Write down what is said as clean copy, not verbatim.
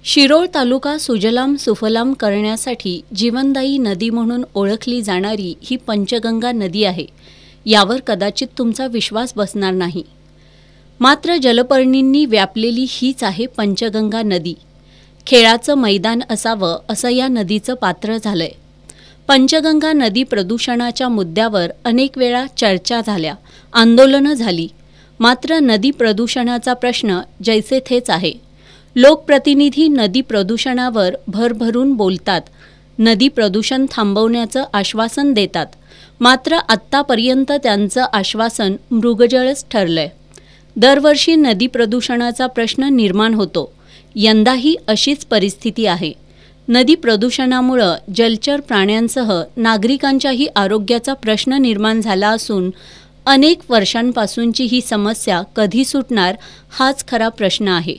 शिरोळ तालुका सुजलाम सुफलाम करण्यासाठी जीवनदायी नदी म्हणून ओळखली जाणारी ही पंचगंगा नदी आहे। यावर कदाचित तुमचा विश्वास बसणार नाही, मात्र जलपर्णींनी व्यापलेली हीच आहे पंचगंगा नदी। खेळाचं मैदान असावं असं या नदीचं पात्र झालंय। पंचगंगा नदी प्रदूषणाच्या मुद्द्यावर अनेक वेळा चर्चा झाल्या, आंदोलनं झाली, मात्र नदी प्रदूषणाचा प्रश्न जैसे थेच आहे। लोकप्रतिनिधी नदी प्रदूषणावर भरभरून बोलतात, नदी प्रदूषण थांबवण्याचं आश्वासन देतात, मात्र आत्तापर्यंत त्यांचं आश्वासन मृगजळच ठरलंय। दरवर्षी नदी प्रदूषणाचा प्रश्न निर्माण होतो, यंदाही अशीच परिस्थिती आहे। नदी प्रदूषणामुळे जलचर प्राण्यांसह नागरिकांच्याही आरोग्याचा प्रश्न निर्माण झाला असून अनेक वर्षांपासूनची ही समस्या कधी सुटणार हाच खरा प्रश्न आहे।